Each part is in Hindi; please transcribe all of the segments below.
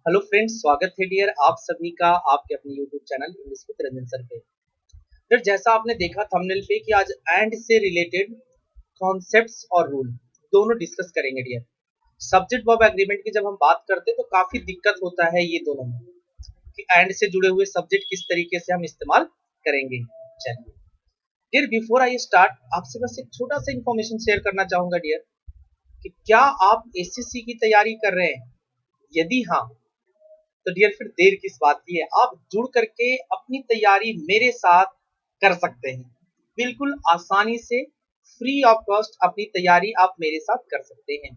हेलो फ्रेंड्स, स्वागत है डियर आप सभी का आपके अपने YouTube channel English with Ranjan sir पे। फिर जैसा आपने देखा थंबनेल पे कि आज एंड से रिलेटेड कॉन्सेप्ट्स और रूल दोनों डिस्कस करेंगे डियर। सब्जेक्ट वर्ब एग्रीमेंट की जब हम बात करते हैं तो काफी दिक्कत होता है ये दोनों में कि एंड से जुड़े हुए सब्जेक्ट किस तरीके से हम इस्तेमाल करेंगे। चलिए डियर, बिफोर आई स्टार्ट आपसे बस एक छोटा सा इंफॉर्मेशन शेयर करना चाहूंगा डियर कि क्या आप एसएससी की तैयारी कर रहे हैं? यदि हाँ तो डियर फिर देर किस बात की है, आप जुड़ करके अपनी तैयारी मेरे साथ कर सकते हैं। बिल्कुल आसानी से फ्री ऑफ कॉस्ट अपनी तैयारी आप मेरे साथ कर सकते हैं।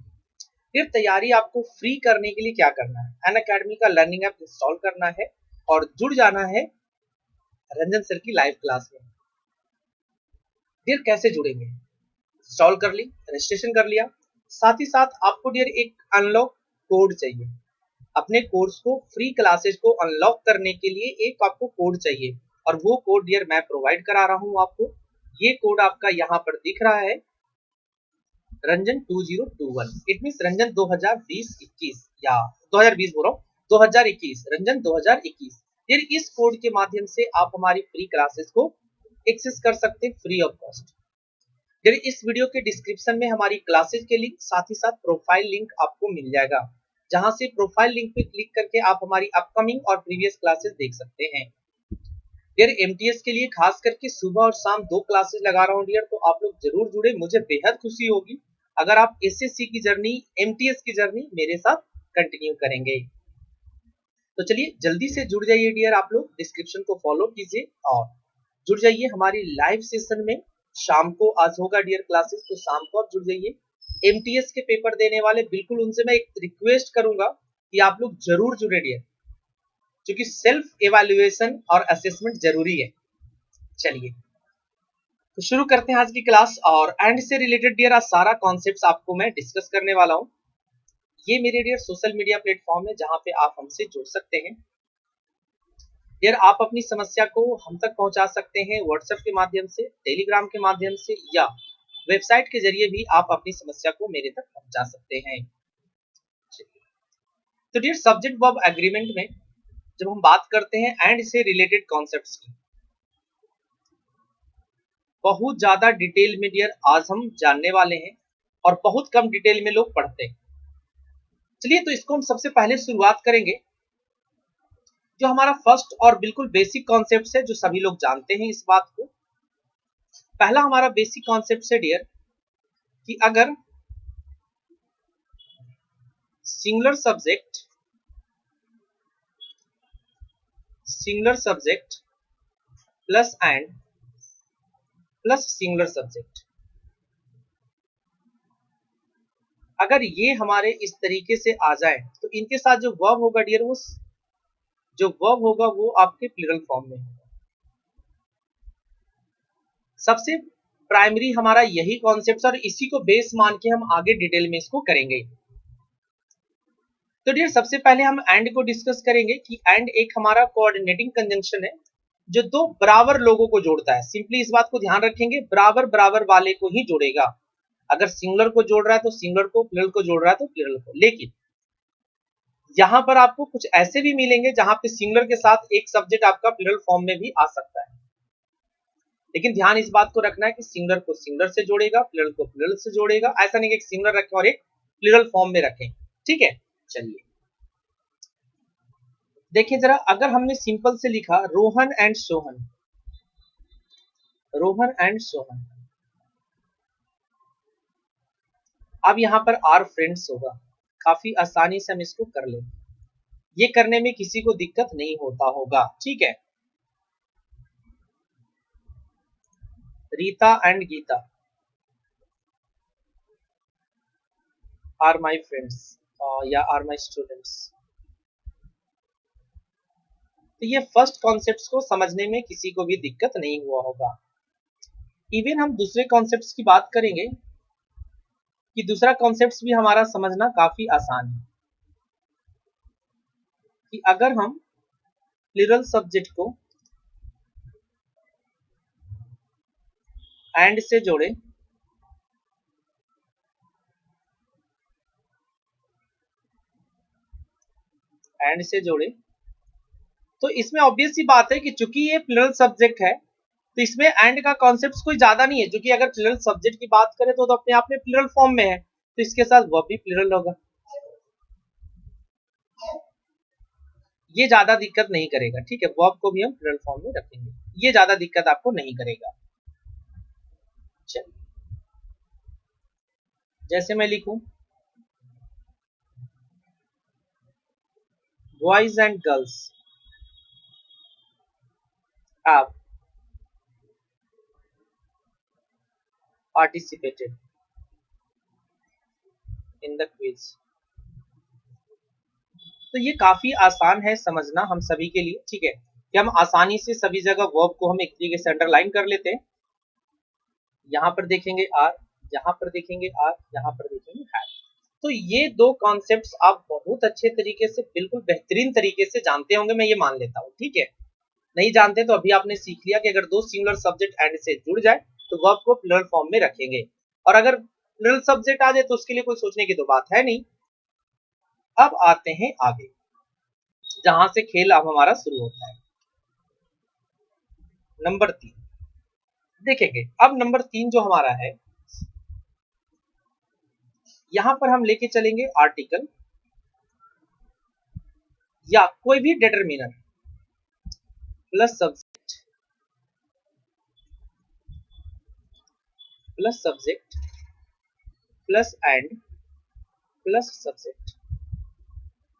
फिर तैयारी आपको फ्री करने के लिए क्या करना है, अन अकेडमी का लर्निंग ऐप इंस्टॉल करना है और जुड़ जाना है रंजन सर की लाइव क्लास में। फिर कैसे जुड़ेंगे? इंस्टॉल कर ली, रजिस्ट्रेशन कर लिया, साथ ही साथ आपको डियर एक अनलॉक कोड चाहिए। अपने कोर्स को, फ्री क्लासेस को अनलॉक करने के लिए एक आपको कोड चाहिए और वो कोड डियर मैं प्रोवाइड करा रहा हूं आपको। ये कोड आपका यहाँ पर दिख रहा है, रंजन 2021। इट मीन रंजन 2020-21 या 2020 बोल रहा हूँ, 2021 रंजन 2021। फिर इस कोड के माध्यम से आप हमारी फ्री क्लासेस को एक्सेस कर सकते हैं फ्री ऑफ कॉस्ट। फिर इस वीडियो के डिस्क्रिप्शन में हमारी क्लासेस के लिंक, साथ ही साथ प्रोफाइल लिंक आपको मिल जाएगा, जहां से प्रोफाइल लिंक पे क्लिक करके आप हमारी अपकमिंग और प्रीवियस क्लासेस देख सकते हैं। डियर एमटीएस के लिए खास करके सुबह और शाम 2 क्लासेस लगा रहा हूँ डियर, तो आप लोग जरूर जुड़े, मुझे बेहद खुशी होगी अगर आप एसएससी की जर्नी, एमटीएस की जर्नी मेरे साथ कंटिन्यू करेंगे। तो चलिए जल्दी से जुड़ जाइए डियर, आप लोग डिस्क्रिप्शन को फॉलो कीजिए और जुड़ जाइए हमारी लाइव सेशन में। शाम को आज होगा डियर क्लासेस, तो शाम को आप जुड़ जाइए। एमटीएस के पेपर देने वाले बिल्कुल उनसे मैं एक रिक्वेस्ट करूंगा कि आप लोग जरूर जुड़े डियर, क्योंकि सेल्फ एवेल्युएशन और असेसमेंट जरूरी है। चलिए तो शुरू करते हैं आज की क्लास। और एंड से रिलेटेड डियर आज सारा कॉन्सेप्ट्स आपको मैं डिस्कस करने वाला हूं। ये मेरे डियर सोशल मीडिया प्लेटफॉर्म है जहां पे आप हमसे जुड़ सकते हैं। डियर आप अपनी समस्या को हम तक पहुंचा सकते हैं व्हाट्सएप के माध्यम से, टेलीग्राम के माध्यम से, या वेबसाइट के जरिए भी आप अपनी समस्या को मेरे तक पहुंचा सकते हैं। तो डियर सब्जेक्ट वर्ब एग्रीमेंट में जब हम बात करते हैं एंड से रिलेटेड कॉन्सेप्ट्स की, बहुत ज्यादा डिटेल में डियर आज हम जानने वाले हैं और बहुत कम डिटेल में लोग पढ़ते हैं। चलिए तो इसको हम सबसे पहले शुरुआत करेंगे। जो हमारा फर्स्ट और बिल्कुल बेसिक कॉन्सेप्ट है, जो सभी लोग जानते हैं इस बात को। पहला हमारा बेसिक कॉन्सेप्ट है डियर कि अगर singular subject plus and plus singular subject, अगर ये हमारे इस तरीके से आ जाए तो इनके साथ जो वर्ब होगा डियर, वो जो वर्ब होगा वो आपके प्लूरल फॉर्म में होगा। सबसे प्राइमरी हमारा यही कॉन्सेप्ट और इसी को बेस मान के हम आगे डिटेल में इसको करेंगे। तो डियर सबसे पहले हम एंड को डिस्कस करेंगे कि एंड एक हमारा कोऑर्डिनेटिंग कंजंक्शन है जो दो बराबर लोगों को जोड़ता है। सिंपली इस बात को ध्यान रखेंगे, बराबर बराबर वाले को ही जोड़ेगा। अगर सिंगुलर को जोड़ रहा है तो सिंगुलर को, प्लूरल को जोड़ रहा है तो प्लूरल को। लेकिन यहां पर आपको कुछ ऐसे भी मिलेंगे जहां पे सिंगुलर के साथ एक सब्जेक्ट आपका प्लूरल फॉर्म में भी आ सकता है। लेकिन ध्यान इस बात को रखना है कि सिंगुलर को सिंगुलर से जोड़ेगा, प्लूरल को प्लूरल से जोड़ेगा। ऐसा नहीं कि एक सिंगुलर रखें और एक प्लूरल फॉर्म में रखें। ठीक है, चलिए देखिए जरा, अगर हमने सिंपल से लिखा रोहन एंड सोहन, रोहन एंड सोहन, अब यहां पर आर फ्रेंड्स होगा। काफी आसानी से हम इसको कर लेंगे, ये करने में किसी को दिक्कत नहीं होता होगा। ठीक है, Rita and Gita are my friends या आर माई स्टूडेंट्स। तो ये फर्स्ट कॉन्सेप्ट्स को समझने में किसी को भी दिक्कत नहीं हुआ होगा। इवन हम दूसरे कॉन्सेप्ट्स की बात करेंगे कि दूसरा कॉन्सेप्ट्स भी हमारा समझना काफी आसान है कि अगर हम प्लूरल सब्जेक्ट को एंड से जोड़े एंड से जोड़े, तो इसमें ऑब्वियस सी बात है कि चूंकि ये प्लूरल सब्जेक्ट है तो इसमें एंड का कॉन्सेप्ट कोई ज्यादा नहीं है, क्योंकि अगर प्लूरल सब्जेक्ट की बात करें तो अपने आप में प्लूरल फॉर्म में है, तो इसके साथ वर्ब भी प्लूरल होगा। ये ज्यादा दिक्कत नहीं करेगा, ठीक है, वर्ब को भी हम प्लूरल फॉर्म में रखेंगे, ये ज्यादा दिक्कत आपको नहीं करेगा। चलिए, जैसे मैं लिखूं boys and girls have participated in the quiz, तो ये काफी आसान है समझना हम सभी के लिए, ठीक है, कि हम आसानी से सभी जगह वर्ब को हम एक तरीके से अंडरलाइन कर लेते हैं। यहां पर देखेंगे आर, यहां पर देखेंगे आर, यहां पर देखेंगे हैव, तो ये दो कॉन्सेप्ट्स आप बहुत अच्छे तरीके से, बिल्कुल बेहतरीन तरीके से जानते होंगे, मैं ये मान लेता हूँ, ठीक है। नहीं जानते तो अभी आपने सीख लिया कि अगर दो सिंगुलर सब्जेक्ट एंड से जुड़ जाए तो वर्ब को प्लूरल फॉर्म में रखेंगे, और अगर प्लूरल सब्जेक्ट आ जाए तो उसके लिए कोई सोचने की तो बात है नहीं। अब आते हैं आगे, जहां से खेल अब हमारा शुरू होता है। नंबर 3 देखेंगे। अब नंबर 3 जो हमारा है, यहां पर हम लेके चलेंगे आर्टिकल या कोई भी determiner plus subject plus and plus subject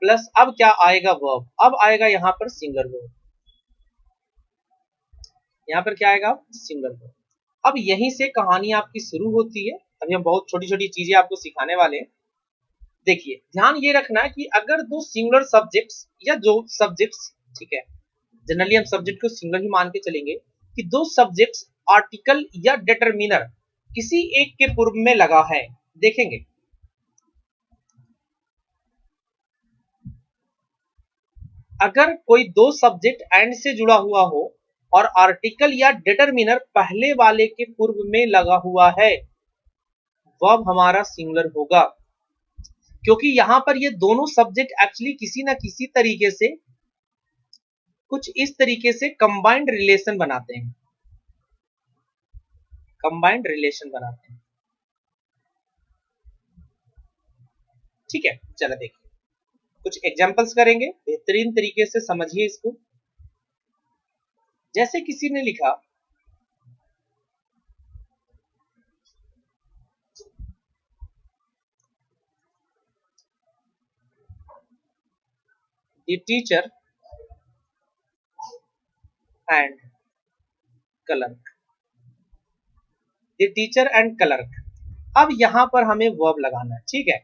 plus, अब क्या आएगा वर्ब, अब आएगा यहां पर सिंगल वर्ब, यहां पर क्या आएगा सिंगल वर्ब। अब यहीं से कहानी आपकी शुरू होती है, अभी हम बहुत छोटी छोटी चीजें आपको सिखाने वाले हैं। देखिए, ध्यान ये रखना है कि अगर दो सिंगुलर सब्जेक्ट्स या दो सब्जेक्ट्स, ठीक है, जनरली हम सब्जेक्ट को सिंगल ही मान के चलेंगे, कि दो सब्जेक्ट्स आर्टिकल या डिटरमिनर किसी एक के पूर्व में लगा है, देखेंगे अगर कोई दो सब्जेक्ट एंड से जुड़ा हुआ हो और आर्टिकल या डिटरमिनर पहले वाले के पूर्व में लगा हुआ है, वर्ब हमारा सिंगुलर होगा, क्योंकि यहां पर ये दोनों सब्जेक्ट एक्चुअली किसी ना किसी तरीके से, कुछ इस तरीके से कंबाइंड रिलेशन बनाते हैं, कंबाइंड रिलेशन बनाते हैं, ठीक है। चलो देखिए, कुछ एग्जांपल्स करेंगे, बेहतरीन तरीके से समझिए इसको। जैसे किसी ने लिखा the teacher and clerk, the teacher and clerk, अब यहां पर हमें वर्ब लगाना है, ठीक है।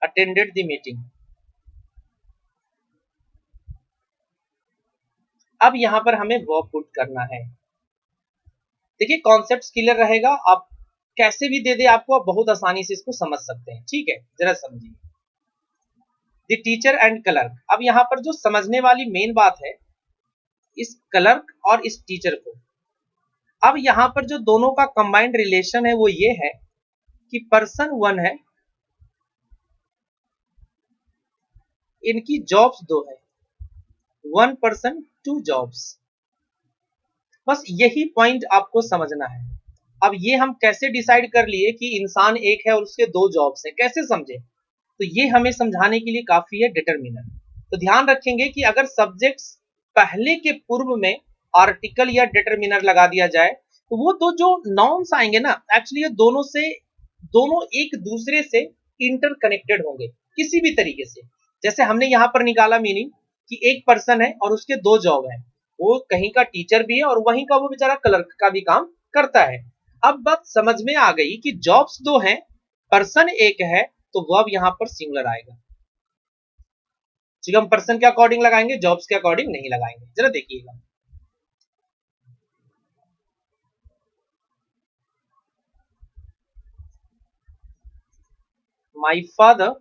अटेंडेड द मीटिंग, अब यहां पर हमें वर्ब पुट करना है। देखिए, कॉन्सेप्ट क्लियर रहेगा, आप कैसे भी दे दे आपको, आप बहुत आसानी से इसको समझ सकते हैं, ठीक है। जरा समझिए, द टीचर एंड क्लर्क, अब यहां पर जो समझने वाली मेन बात है, इस क्लर्क और इस टीचर को, अब यहां पर जो दोनों का कंबाइंड रिलेशन है वो ये है कि पर्सन वन है, इनकी जॉब्स दो है, वन पर्सन टू जॉब्स, बस यही पॉइंट आपको समझना है। अब ये हम कैसे डिसाइड कर लिए कि इंसान एक है और उसके दो जॉब्स हैं, कैसे समझे, तो ये हमें समझाने के लिए काफी है डिटरमिनर। तो ध्यान रखेंगे कि अगर सब्जेक्ट्स पहले के पूर्व में आर्टिकल या डिटरमिनर लगा दिया जाए तो वो दो जो नाउन्स आएंगे ना, एक्चुअली ये दोनों एक दूसरे से इंटरकनेक्टेड होंगे किसी भी तरीके से। जैसे हमने यहां पर निकाला मीनिंग कि एक पर्सन है और उसके दो जॉब है, वो कहीं का टीचर भी है और वहीं का वो बेचारा क्लर्क का भी काम करता है। अब बात समझ में आ गई कि जॉब्स दो हैं, पर्सन एक है, तो वर्ब यहां पर सिंगुलर आएगा। हम पर्सन के अकॉर्डिंग लगाएंगे, जॉब्स के अकॉर्डिंग नहीं लगाएंगे, जरा देखिएगा। माई फादर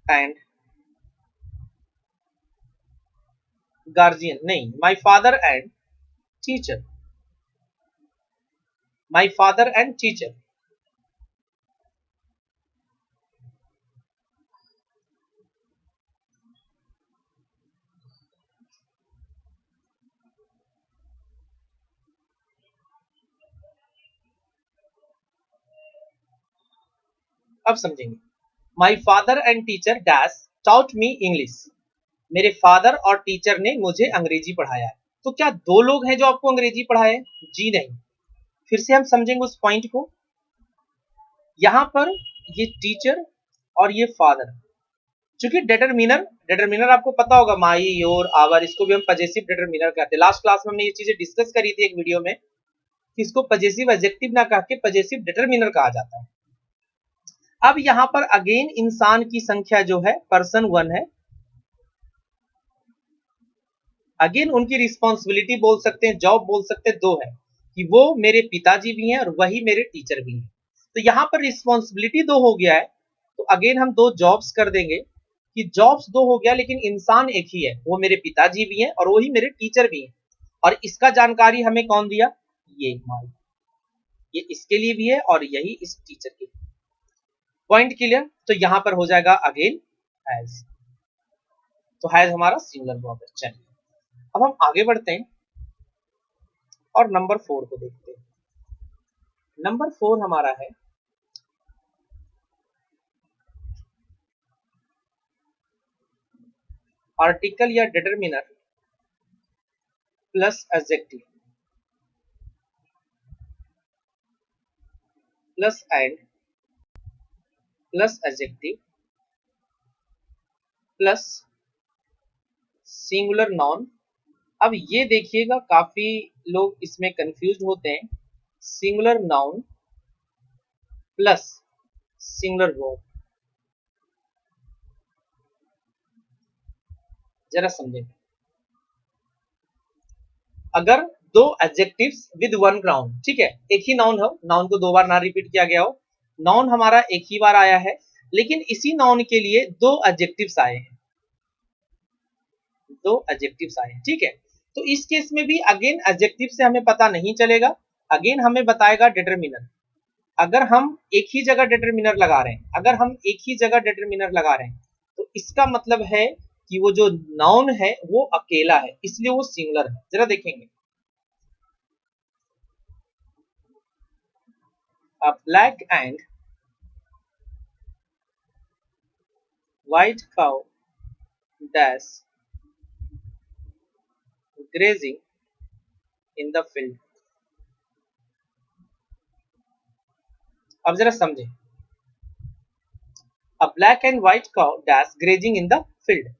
एंड गार्जियन, नहीं, my father and teacher, my father and teacher, अब समझेंगे। My father and teacher dash taught me English. मेरे फादर और टीचर ने मुझे अंग्रेजी पढ़ाया है। तो क्या दो लोग हैं जो आपको अंग्रेजी पढ़ाए? जी नहीं। फिर से हम समझेंगे उस पॉइंट को। यहां पर ये टीचर और ये फादर, चूंकि डिटरमिनर आपको पता होगा, माई, योर, आवर, इसको भी हम पजेसिव डिटरमिनर कहते हैं। लास्ट क्लास में हमने ये चीजें डिस्कस करी थी एक वीडियो में कि इसको पजेसिव एडजेक्टिव ना कह के पजेसिव डिटरमिनर कहा जाता है। अब यहां पर अगेन इंसान की संख्या जो है पर्सन 1 है। अगेन उनकी रिस्पॉन्सिबिलिटी बोल सकते हैं, जॉब बोल सकते हैं, 2 है कि वो मेरे पिताजी भी हैं और वही मेरे टीचर भी हैं। तो यहां पर रिस्पॉन्सिबिलिटी 2 हो गया है, तो अगेन हम 2 जॉब्स कर देंगे कि जॉब्स 2 हो गया लेकिन इंसान एक ही है, वो मेरे पिताजी भी हैं और वही मेरे टीचर भी हैं। और इसका जानकारी हमें कौन दिया? ये इसके लिए भी है और यही इस टीचर के लिए। Point clear? तो यहां पर हो जाएगा अगेन हैज। तो हैज हमारा सिंगुलर वर्ब है। चलिए अब हम आगे बढ़ते हैं और नंबर 4 को देखते हैं। नंबर 4 हमारा है आर्टिकल या determiner plus adjective plus and plus adjective plus singular noun. अब ये देखिएगा, काफी लोग इसमें कंफ्यूज होते हैं। Singular noun plus singular verb, जरा समझें। अगर 2 एडजेक्टिव्स विद 1 नाउन, ठीक है, एक ही नाउन हो, नाउन को 2 बार ना रिपीट किया गया हो, नाउन हमारा एक ही बार आया है लेकिन इसी नाउन के लिए 2 एडजेक्टिव्स आए हैं, 2 एडजेक्टिव्स आए हैं, ठीक है। तो इस केस में भी अगेन एडजेक्टिव से हमें पता नहीं चलेगा, अगेन हमें बताएगा डिटरमिनर। अगर हम एक ही जगह डिटरमिनर लगा रहे हैं, अगर हम एक ही जगह डिटरमिनर लगा रहे हैं तो इसका मतलब है कि वो जो नाउन है वो अकेला है, इसलिए वो सिंगुलर है। जरा देखेंगे, a black and white cow dash grazing in the field। अब जरा समझें, a black and white cow dash grazing in the field।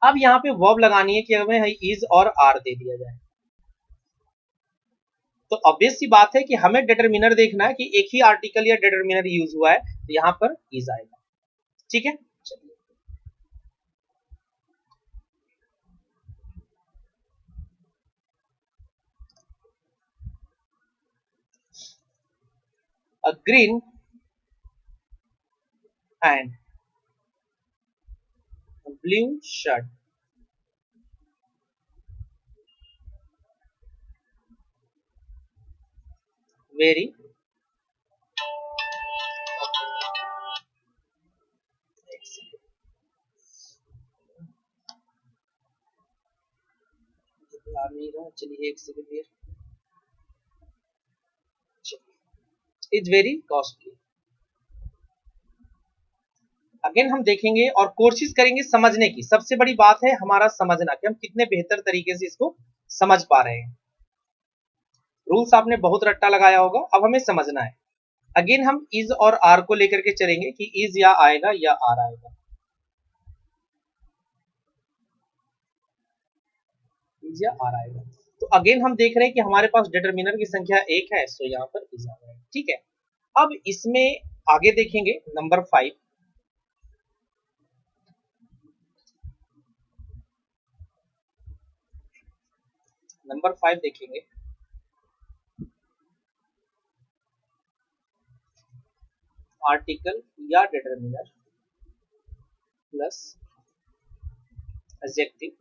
अब यहाँ पे वर्ब लगानी है कि हमें इज और आर दे दिया जाए। तो ऑब्वियस सी बात है कि हमें डिटरमिनर देखना है कि एक ही आर्टिकल या डिटरमिनर यूज हुआ है, तो यहाँ पर इज आएगा, ठीक है। चलिए a green and blue shirt very चलिए एक second, is very costly. Again हम देखेंगे और कोशिश करेंगे समझने की। सबसे बड़ी बात है हमारा समझना कि हम कितने बेहतर तरीके से इसको समझ पा रहे हैं। रूल्स आपने बहुत रट्टा लगाया होगा, अब हमें समझना है। अगेन हम इज और आर को लेकर के चलेंगे कि इज या आएगा या आर आएगा, इज या आर आएगा। तो अगेन हम देख रहे हैं कि हमारे पास डिटरमिनर की संख्या 1 है, सो यहाँ पर इज आ रहा है, ठीक है। अब इसमें आगे देखेंगे नंबर 5। नंबर 5 देखेंगे, आर्टिकल या determiner plus adjective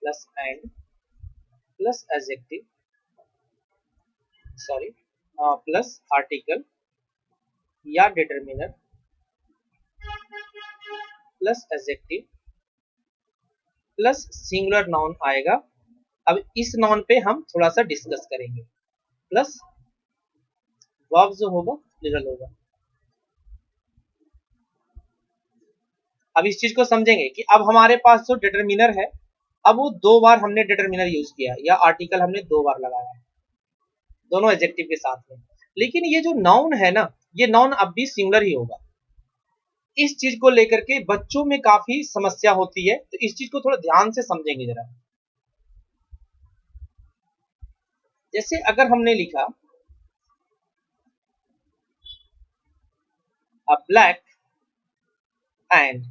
plus and plus adjective, sorry, plus article या determiner plus adjective plus singular noun आएगा। अब इस नाउन पे हम थोड़ा सा डिस्कस करेंगे, प्लस वर्ब जो होगा प्लूरल होगा। अब इस चीज को समझेंगे कि अब हमारे पास जो डिटरमिनर है, अब वो 2 बार हमने डिटरमिनर यूज किया या आर्टिकल हमने 2 बार लगाया है, दोनों एडजेक्टिव के साथ में। लेकिन ये जो नाउन है ना, ये नाउन अब भी सिंगुलर ही होगा। इस चीज को लेकर के बच्चों में काफी समस्या होती है, तो इस चीज को थोड़ा ध्यान से समझेंगे जरा। जैसे अगर हमने लिखा अ black and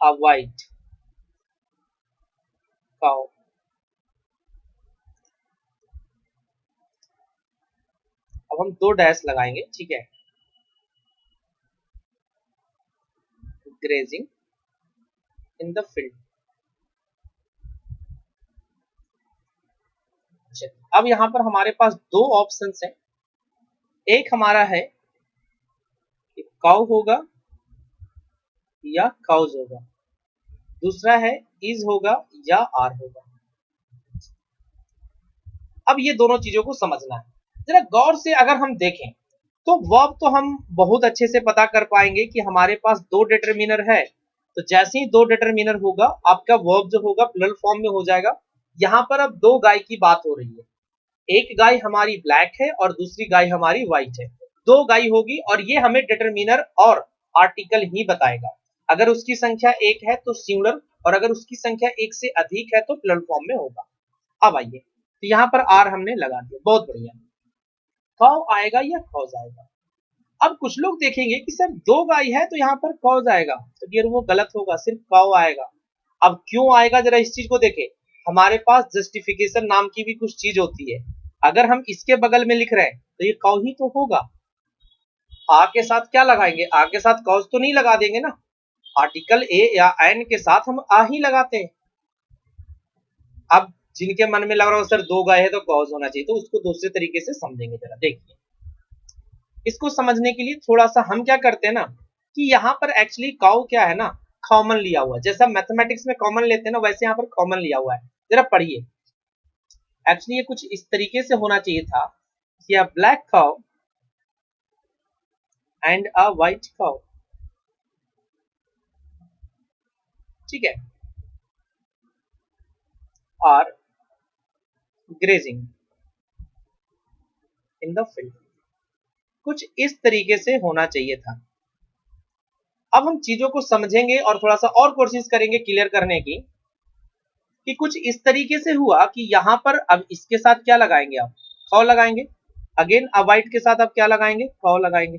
a white cow, अब हम 2 डैश लगाएंगे, ठीक है, ग्रेजिंग इन द फील्ड। अब यहाँ पर हमारे पास 2 ऑप्शंस हैं। एक हमारा है कि काउ होगा या काउज होगा, दूसरा है इज होगा या आर होगा। अब ये दोनों चीजों को समझना है जरा गौर से। अगर हम देखें तो वर्ब तो हम बहुत अच्छे से पता कर पाएंगे कि हमारे पास 2 डिटरमिनर है, तो जैसे ही 2 डिटरमिनर होगा आपका वर्ब जो होगा प्लुरल फॉर्म में हो जाएगा। यहाँ पर अब 2 गाय की बात हो रही है, एक गाय हमारी ब्लैक है और दूसरी गाय हमारी व्हाइट है। 2 गाय होगी और ये हमें डिटरमिनर और आर्टिकल ही बताएगा। अगर उसकी संख्या 1 है तो सिंगुलर, और अगर उसकी संख्या 1 से अधिक है तो प्लुरल फॉर्म में होगा। अब आइए, तो यहाँ पर आर हमने लगा दिया, बहुत बढ़िया। कौ आएगा या कौज आएगा? अब कुछ लोग देखेंगे कि सर 2 गाय है तो यहाँ पर कौज आएगा, तो डियर वो गलत होगा, सिर्फ कौ आएगा। अब क्यों आएगा जरा इस चीज को देखें। हमारे पास जस्टिफिकेशन नाम की भी कुछ चीज होती है। अगर हम इसके बगल में लिख रहे हैं तो ये कौ ही तो होगा। आ के साथ क्या लगाएंगे? आ के साथ कौज तो नहीं लगा देंगे ना। आर्टिकल ए या एन के साथ हम आ ही लगाते हैं। अब जिनके मन में लग रहा हो सर 2 गाय है तो कौज होना चाहिए, तो उसको दूसरे तरीके से समझेंगे जरा। देखिए, इसको समझने के लिए थोड़ा सा हम क्या करते हैं ना, कि यहाँ पर एक्चुअली काउ क्या है ना, कॉमन लिया हुआ है। जैसा मैथमेटिक्स में कॉमन लेते हैं ना, वैसे यहाँ पर कॉमन लिया हुआ है। जरा पढ़िए, एक्चुअली ये कुछ इस तरीके से होना चाहिए था कि a black cow and a white cow, ठीक है, are grazing in the field. कुछ इस तरीके से होना चाहिए था। अब हम चीजों को समझेंगे और थोड़ा सा और कोशिश करेंगे क्लियर करने की, कि कुछ इस तरीके से हुआ कि यहाँ पर अब इसके साथ क्या लगाएंगे आप? कौ लगाएंगे। अगेन अब व्हाइट के साथ आप क्या लगाएंगे? कौ लगाएंगे।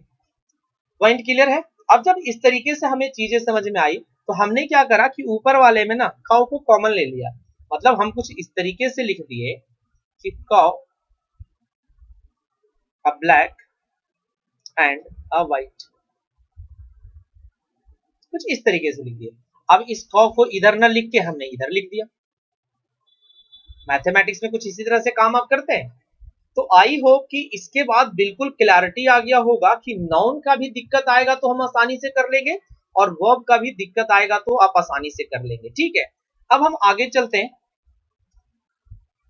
पॉइंट क्लियर है? अब जब इस तरीके से हमें चीजें समझ में आई तो हमने क्या करा कि ऊपर वाले में ना कौ को कॉमन ले लिया। मतलब हम कुछ इस तरीके से लिख दिए कि कौ अ ब्लैक एंड अ व्हाइट, कुछ इस तरीके से लिख दिया। अब इस कौ को इधर ना लिख के हमने इधर लिख दिया। मैथमेटिक्स में कुछ इसी तरह से काम आप करते हैं। तो आई होप कि इसके बाद बिल्कुल क्लैरिटी आ गया होगा कि नाउन का भी दिक्कत आएगा तो हम आसानी से कर लेंगे, और वर्ब का भी दिक्कत आएगा तो आप आसानी से कर लेंगे। ठीक है, अब हम आगे चलते हैं।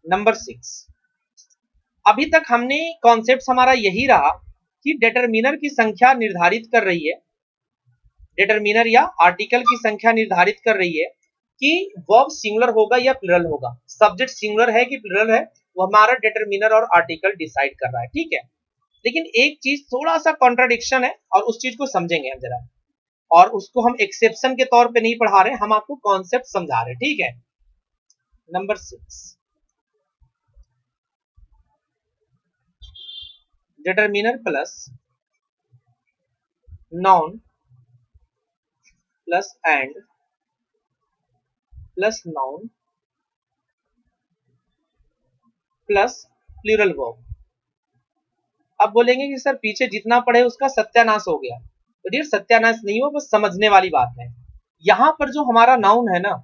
नंबर 6, अभी तक हमने कॉन्सेप्ट हमारा यही रहा कि डिटरमिनर की संख्या निर्धारित कर रही है, डिटरमिनर या आर्टिकल की संख्या निर्धारित कर रही है कि वर्ब सिंगुलर होगा या प्लुरल होगा, सब्जेक्ट सिंगुलर है कि प्लुरल है, वो हमारा डिटरमिनर और आर्टिकल डिसाइड कर रहा है। ठीक है, लेकिन एक चीज थोड़ा सा कॉन्ट्राडिक्शन है और उस चीज को समझेंगे हम जरा, और उसको हम एक्सेप्शन के तौर पे नहीं पढ़ा रहे, हम आपको कॉन्सेप्ट समझा रहे। ठीक है, number 6, determiner plus noun plus and plus noun plus plural verb. अब बोलेंगे कि सर पीछे जितना पढ़े उसका सत्यानाश हो गया, तो डियर सत्यानाश नहीं हो, बस समझने वाली बात है। यहां पर जो हमारा नाउन है ना,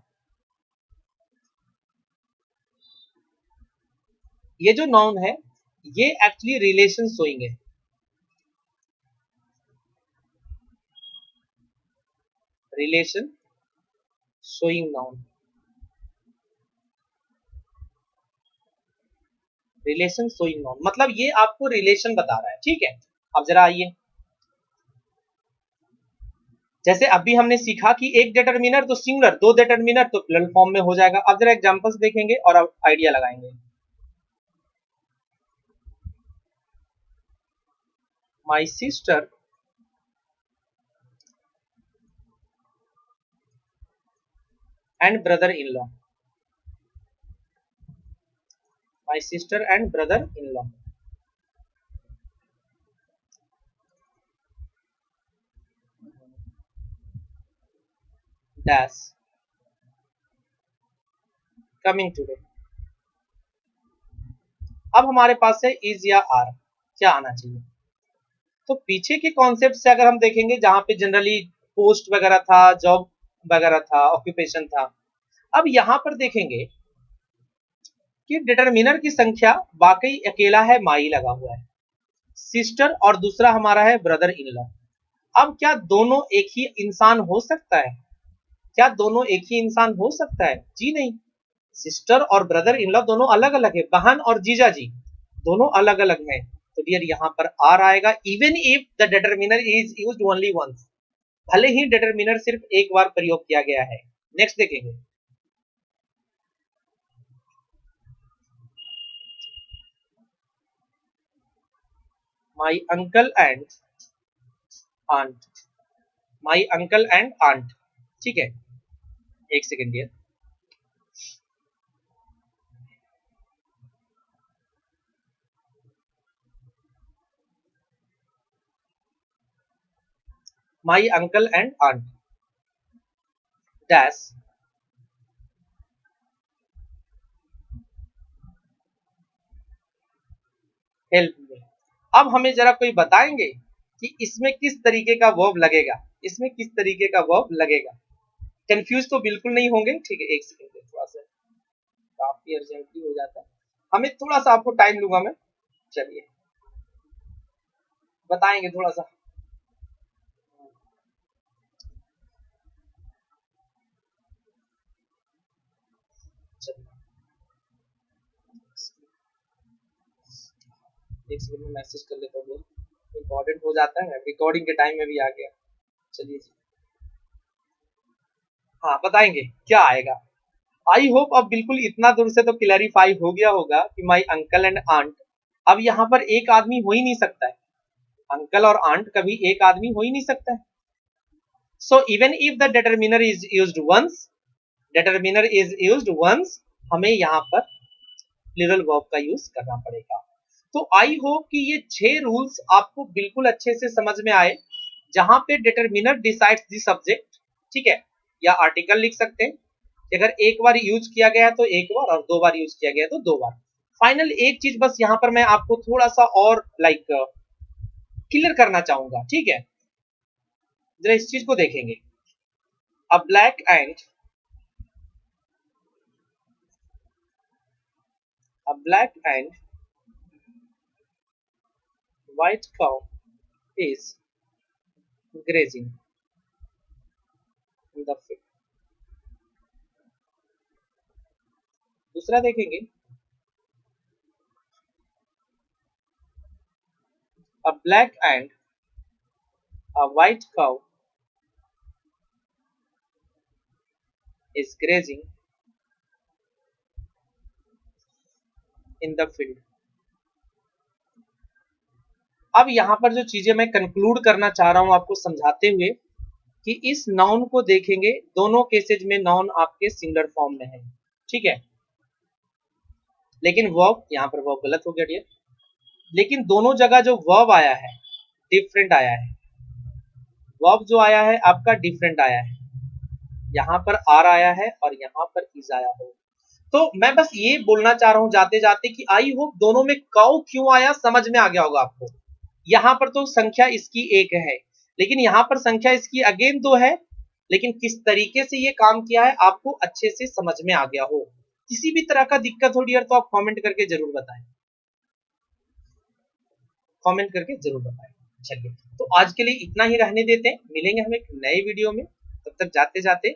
ये जो नाउन है ये एक्चुअली रिलेशन शोइंग है। Relation showing noun, relation showing noun मतलब ये आपको रिलेशन बता रहा है। ठीक है, अब जरा आइए, जैसे अभी हमने सीखा कि एक डिटरमिनर तो सिंगुलर, दो डिटरमिनर तो प्लूरल फॉर्म में हो जाएगा। अब जरा एग्जांपल्स देखेंगे और अब आइडिया लगाएंगे। My sister and brother in law, my sister and brother in law. Dash coming today. अब हमारे पास है इज या आर, क्या आना चाहिए? तो पीछे के कॉन्सेप्ट से अगर हम देखेंगे, जहां पे जनरली पोस्ट वगैरह था, जॉब वगैरह था, ऑक्यूपेशन था। अब यहां पर देखेंगे कि डिटरमिनर की संख्या वाकई अकेला है, माई लगा हुआ है, सिस्टर और दूसरा हमारा है ब्रदर इन लॉ। अब क्या दोनों एक ही इंसान हो सकता है? क्या दोनों एक ही इंसान हो सकता है? जी नहीं। सिस्टर और ब्रदर इन लॉ दोनों अलग अलग है, बहन और जीजा जी दोनों अलग अलग हैं। तो डियर यहाँ पर आर आएगा, even if the determiner is used only once, भले ही डिटरमिनर सिर्फ एक बार प्रयोग किया गया है। नेक्स्ट देखेंगे, my uncle and aunt, my uncle and aunt. ठीक है, एक second dear. My uncle and aunt dash help me. अब हमें जरा कोई बताएंगे कि इसमें किस तरीके का वर्ब लगेगा, इसमें किस तरीके का वर्ब लगेगा। कंफ्यूज तो बिल्कुल नहीं होंगे। ठीक है, एक सेकंड, थोड़ा सा काफी अर्जेंटली हो जाता है, हमें थोड़ा सा, आपको टाइम लूंगा मैं। चलिए बताएंगे थोड़ा सा। चलिए एक सेकंड में मैसेज कर लेता हूँ, इम्पोर्टेंट हो जाता है, रिकॉर्डिंग के टाइम में भी आ गया। चलिए जी, हाँ बताएंगे क्या आएगा। आई होप अब बिल्कुल इतना दूर से तो क्लैरिफाई हो गया होगा कि माई अंकल एंड आंट। अब यहाँ पर एक आदमी हो ही नहीं सकता है, अंकल और आंट कभी एक आदमी हो ही नहीं सकता है। So even if the determiner is used once, determiner is used once, हमें यहाँ पर प्लूरल वर्ब का यूज करना पड़ेगा। तो आई होप कि ये 6 रूल्स आपको बिल्कुल अच्छे से समझ में आए, जहां पे डिटरमिनर डिसाइड्स द सब्जेक्ट। ठीक है, या आर्टिकल लिख सकते हैं कि अगर एक बार यूज किया गया तो एक बार, और दो बार यूज किया गया तो दो बार। फाइनल एक चीज बस यहाँ पर मैं आपको थोड़ा सा और क्लियर करना चाहूंगा। ठीक है, जरा इस चीज को देखेंगे। अ black and, a black and white cow is grazing in the field। दूसरा देखेंगे, a black and a white cow is grazing in the field। अब यहाँ पर जो चीजें मैं कंक्लूड करना चाह रहा हूं आपको समझाते हुए, कि इस नाउन को देखेंगे, दोनों केसेज में नाउन आपके सिंगुलर फॉर्म में है। ठीक है, लेकिन वर्ब, यहाँ पर वर्ब गलत हो गया डियर, लेकिन दोनों जगह जो वर्ब आया है डिफरेंट आया है। वर्ब जो आया है आपका डिफरेंट आया है, यहाँ पर आर आया है और यहाँ पर इज आया हो। तो मैं बस ये बोलना चाह रहा हूं जाते जाते कि आई होप दोनों में काउ क्यों आया समझ में आ गया होगा आपको। यहाँ पर तो संख्या इसकी एक है, लेकिन यहाँ पर संख्या इसकी अगेन दो है, लेकिन किस तरीके से ये काम किया है आपको अच्छे से समझ में आ गया हो। किसी भी तरह का दिक्कत हो डियर तो आप कमेंट करके जरूर बताएं, कमेंट करके जरूर बताएं। चलिए, तो आज के लिए इतना ही रहने देते हैं, मिलेंगे हम एक नए वीडियो में। तब तक जाते जाते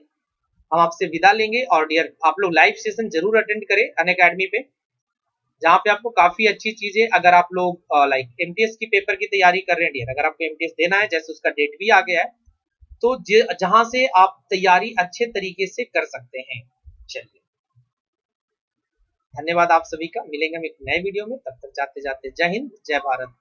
हम आपसे विदा लेंगे। और डियर आप लोग लाइव सेशन जरूर अटेंड करें अनअकैडमी पे, जहाँ पे आपको काफी अच्छी चीजें, अगर आप लोग लाइक एमटीएस की पेपर की तैयारी कर रहे हैं डियर, अगर आपको एमटीएस देना है, जैसे उसका डेट भी आ गया है, तो जहां से आप तैयारी अच्छे तरीके से कर सकते हैं। चलिए, धन्यवाद आप सभी का। मिलेंगे हम एक नए वीडियो में, तब तक जाते जाते जय हिंद, जय भारत।